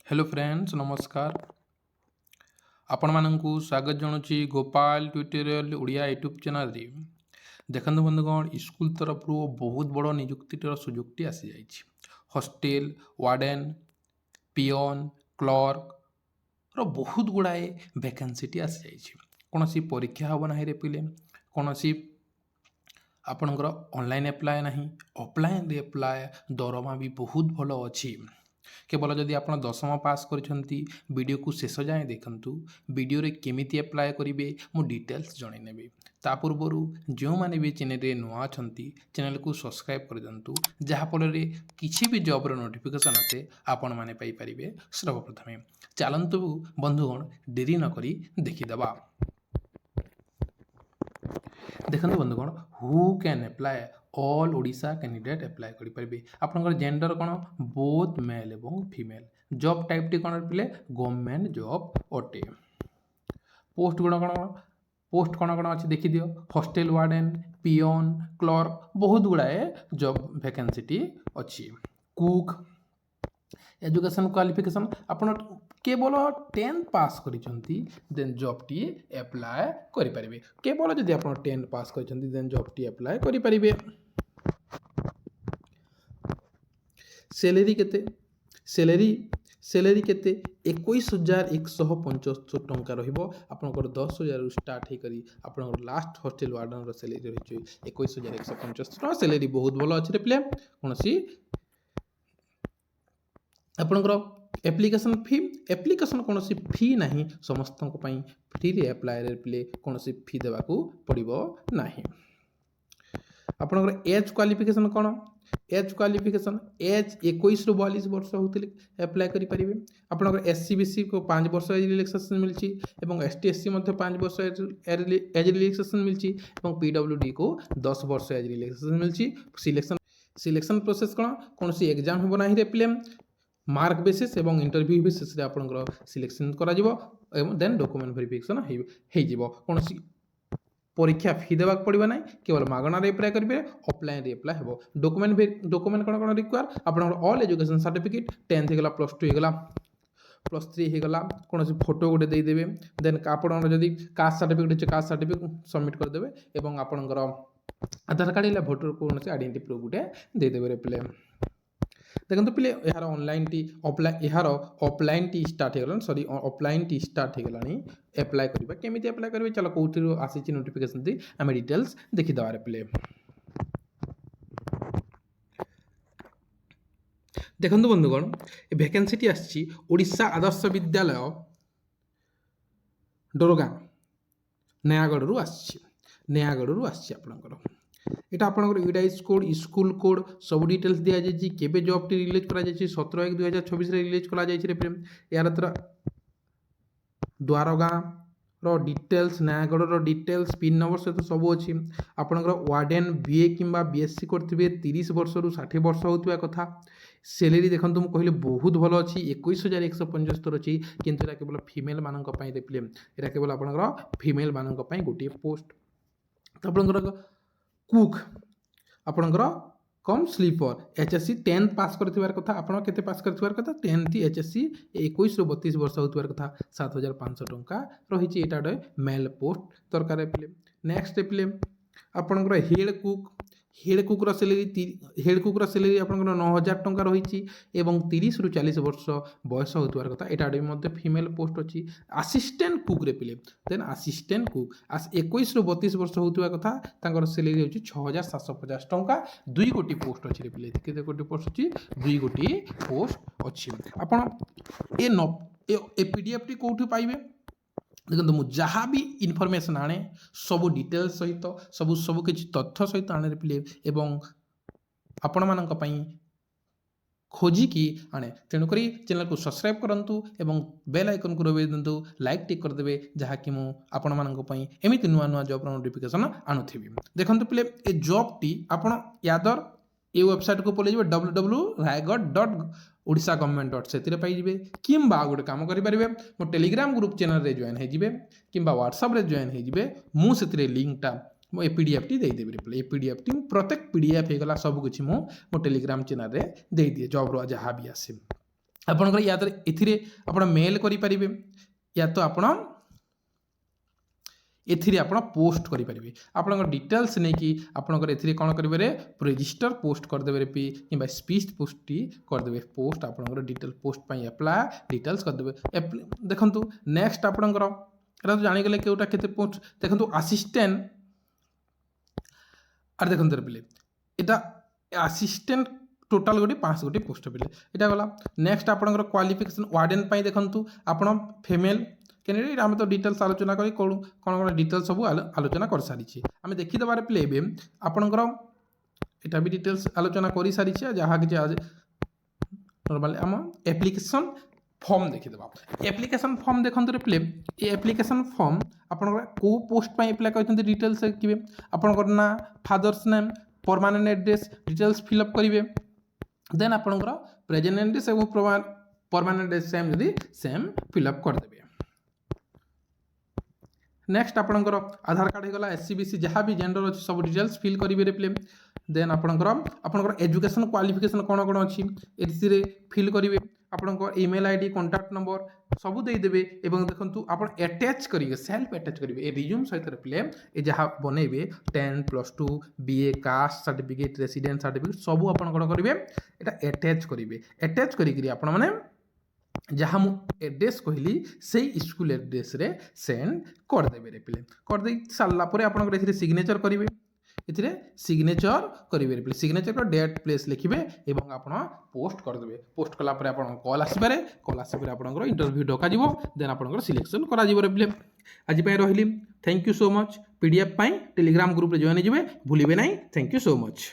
Hello friends नमस्कार आपण मानकु स्वागत जनाऊँच Gopal tutorial Odia YouTube channel रे देखते बंधुगण स्कूल तरफ बहुत बड़ निजुक्तिर सुजोगटी आसी जाइए हॉस्टेल वार्डन पियन क्लर्क रो बहुत गुड़ाए वैकेंसीटी आसी जाइए कौन सी परीक्षा हम ना रे पिले कौन सी आपणकर ऑनलाइन एप्लाय ना ऑफलाइन एप्लाय दरमा भी बहुत भल अच्छी केवल जदि आप दशम पास करछंती वीडियो को शेष जाए देखंतु वीडियो रे केमिति अप्लाई करेंगे मु डिटेल्स जनइनेबी ता पूर्वर जो मैंने भी चैनल रे नुआ छंती चैनल को सब्सक्राइब कर दिंतु जहाँफल किसी भी जॉब नोटिफिकेशन आसे आपण मैंने पाइपर सर्वप्रथमे चलतु बंधुगण डेरी नक देखीदबा देखते बंधुगण who can apply all Odisha candidate apply करेंगे आपंकर जेंडर कौन बोथ मेल एवं फीमेल जॉब टाइप टी कौन पे गवर्नमेंट जॉब अटे पोस्ट गुण कौन पोस्ट कौन कौन अच्छी देखी दियो हॉस्टेल वार्डन पियन क्लर्क बहुत गुड़ाए जॉब वैकेंसी अच्छी कुक एजुकेशन क्वालिफिकेशन आपन केवल 10 पास करिसंती देन जॉब टी अप्लाई करि परिबे केवल जदि आपन 10 पास करिसंती देन जॉब टी अप्लाई करि परिबे सैलरी केते सैलरी केते 21,175 टंका रहिबो आपनकर 10,000 रु स्टार्ट हे करी आपनकर लास्ट हॉस्टल वार्डन रो सैलरी रहिछ 21,175 टंका सैलरी बहुत भलो अछि रे प्ले कोनसी आपनकर एप्लिकेशन कौन फी ना समस्त फ्री रे अप्लाई रे प्ले कौन फी देवाक पड़ो ना आपनकर एज क्वालिफिकेशन कौन एज क्वालिफिकेशन एज 21 ରୁ 42 वर्ष होते अप्लाई करेंगे आपनकर एससी बीसी को 5 वर्ष एज रिलैक्सेशन मिलची एवं एसटी एससी 5 वर्ष एज रिलैक्सेशन मिलची एवं पीडब्ल्यूडी को 10 वर्ष एज रिलैक्सेशन मिलची सिलेक्शन प्रोसेस कौन सी एग्जाम हो ना रे प्ले मार्क बेसिस एवं इंटरव्यू बेसिस रे आपनकर सिलेक्शन करा जिवो एवं देन डॉक्यूमेंट वेरिफिकेशन हे जिवो कौन सी परीक्षा फी देवाक पड़वा ना केवल मागणार अप्लाई करेंगे ऑफलाइन अप्लाई हेबो डॉक्यूमेंट कौन कौन रिक्वायर आपनकर ऑल एजुकेशन सर्टिफिकेट 10th हेगला +2 हेगला +3 हेगला कौन सी फोटो गोटे देदेवे देन आपनकर जदि कास्ट सर्टिफिकेट अच्छे कास्ट सर्टिफिकेट सबमिट करदेवे एवं आपनकर आधार कार्ड या भोटर कौन से आइडेंटिटी प्रूफ गोटे देदेवे प्ले देखो पे यार ऑनलाइन टी यार ऑफलाइन टी स्टार्ट हो सॉरी ऑफलाइन टी स्टार्ट हो अप्लाई करवा केमी अप्लाई करेंगे चलो कौटी आसी नोटिफिकेशन दी आम डिटेल्स देखीदे पे देखो बंधुगण वैकेंसी आसी ओडिशा आदर्श विद्यालय डोरगां नयागढ़ नयागढ़ आपंकर এটা আপনার ইউডাইস কোড স্কুল কোড সব ডিটেলস দিয়া যাইছি কেবে জবটি রিলিজ করা যাইছি 17/1/2024 রে রিলিজ করা যাইছি রে প্রেম ইয়ার দ্বারা দ্বারগাঁ रो डिटेल्स नयागढ़ रो डिटेल्स पिन नंबर सहित सब अच्छी आपंकर वार्डन बीए किंबा बीएससी करते 30 वर्ष रु 60 वर्ष होता कथा सैलरी देखो मुझे कहले बहुत भल अच्छी 21,175 अच्छी किंतु केवल फीमेल मानक फिल्म यहाँ केवल आपंकर फीमेल मानक गोटे पोस्ट तो आपंकर कुक आपणकर कम स्लीपर एचएससी 10th पास कर कथा आपन केते पास कर कथा 10th एचएससी 21 ରୁ 32 वर्ष होतार कथा 7,500 टंका रही एटा मेल पोस्ट दरकार फिल्म नेक्स्ट फिल्म आपणकर हेड कुकर सैलरी आपंकर 9,000 टंका रही एवं 30 ରୁ 40 वर्ष बयस होतार कथा एटा फीमेल पोस्ट अच्छी आसिस्टेंट कुक रे फिल्म देन आसिस्टेंट कुक 21 ରୁ 32 वर्ष होता कथा सैलरी होची 6,750 टंका 2 गोटी पोस्ट अच्छी रे केते गोटी पोस्ट अच्छी 2 गोटी पोस्ट अच्छी आपण ए पीडीएफ टी कोठी पाइबे देखो मुझे जहाँ भी इनफॉरमेशन आने सब डिटेल्स सहित सब किसी तथ्य सहित आने पिले एवं आपण मानक पई खोजिकी आने तेणुक चैनल को सब्सक्राइब करूँ एवं बेल आइकन को दबाई दिंतु लाइक टिक करदे जहाँकि मुझे आपण मानक एमती नुआ नुआ जॉब नोटिफिकेशन आणुथि देखो पे ए जॉब टी आपण यादर ये वेबसाइट को पलि www.raigad.odisha.government से पाइबे किंबा गोटे काम करेंगे मो टेलीग्राम ग्रुप चैनल रे जॉइन होइजिबे किंबा व्हाट्सएप रे जॉइन होइजिबे मु से लिंकटा मो ए पीडीएफ टी देदेबी ए पीडीएफ टी प्रत्येक पीडीएफ होगा सबकि मो टेलीग्राम चैनल रे दे दिए जॉब रो जहाँ भी आसे ଆପଣଙ୍କର ୟା ତ ଏଥିରେ ଆପଣ ମେଲ୍ କରିପାରିବେ, ୟା ତ ଆପଣ ଏଥିରେ ଆପଣ ପୋଷ୍ଟ କରିପାରିବେ। ଆପଣଙ୍କ ଡିଟେଲ୍ସ ନେଇକି ଆପଣଙ୍କର ଏଥିରେ କ'ଣ କରିବେ, ରେଜିଷ୍ଟର ପୋଷ୍ଟ କରିଦେବେ କିମ୍ବା ସ୍ପିଚ୍ ପୋଷ୍ଟଟି କରିଦେବେ। ପୋଷ୍ଟ ଆପଣଙ୍କର ଡିଟେଲ୍ ପୋଷ୍ଟ ପାଇଁ ଆପ୍ଲାଏ ଡିଟେଲ୍ସ କରିଦେବେ। ଦେଖନ୍ତୁ ନେକ୍ସଟ ଆପଣଙ୍କର ଏଇଟା ତ ଜାଣିଗଲେ କେଉଁଟା କେତେ ପୋଷ୍ଟ। ଦେଖନ୍ତୁ ଆସିଷ୍ଟାଣ୍ଟ ଆର୍ ଦେଖନ୍ତୁ ପିଲେ এটা আসিস্ট্যান্ট টোটাল গোটি 5 গোটি পোস্ট পিলে এটা গলা। নেক্সট আপনার ক্বালিফিকেসন ওয়ার্ডেন পাই দেখন্তু আপনার ফিমেল ক্যান্ডিডেট আমি তো ডিটেলস আলোচনা করি কোণ কোণ কোণ ডিটেলস সব আলোচনা করে সারিছি। আমি দেখিদেবার পিলে এবে আপনার এটা বি ডিটেলস আলোচনা করে সারিছি যাহা কিছু আজ নর্মালি আম অ্যাপ্লিকেসন ফর্ম দেখিদেবা। অ্যাপ্লিকেসন ফর্ম দেখন্তু রে পিলে এই অ্যাপ্লিকেসন ফর্ম আপনার কেউ পোস্ট পাই আপ্লাই করছেন ডিটেলস দেখবে। আপনার না father's name permanent address details fill up करेंगे। देन आपंकर प्रेजेंट एड्रेस और परमानेंट एड्रेस सेम जदि सेम फिलअप करदे। नेक्स्ट आपंकर आधार कार्ड होगा एससी बीसी जहाँ भी जेंडर अच्छी सब डिटेल्स फिल करेंगे प्ले। देन आपंकर एजुकेशन क्वालिफिकेशन कौन कौन अच्छी ए फिल करेंगे। आपंकर ईमेल आईडी कॉन्टैक्ट नंबर सबू देदेवे। देखो आप अटैच करेंगे सेल्फ अटैच करेंगे ए रिज्यूम सहित प्ले ये जहाँ बनइबे 10+2 BA caste certificate resident certificate सबू आप करेंगे यहाँ अटैच करेंगे। अटैच करी आपण मैंने जहाँ मु एड्रेस कहली से स्कूल एड्रेस रे सेंड करदेवे रे पिले। करदे सारा पर आप सिग्नेचर करेंगे एथिरे सिग्नेचर करेंगे। सिग्नेचर को डेट प्लेस लिखिए और आप पोस्ट करदे। पोस्ट कलापर आप कॉल आसपे कॉल आसपर आप इंटरव्यू डक देन आप सिलेक्शन कर आज रही। Thank you so much. PDF Telegram group रे जॉइन हे भूलिए ना। Thank you so much.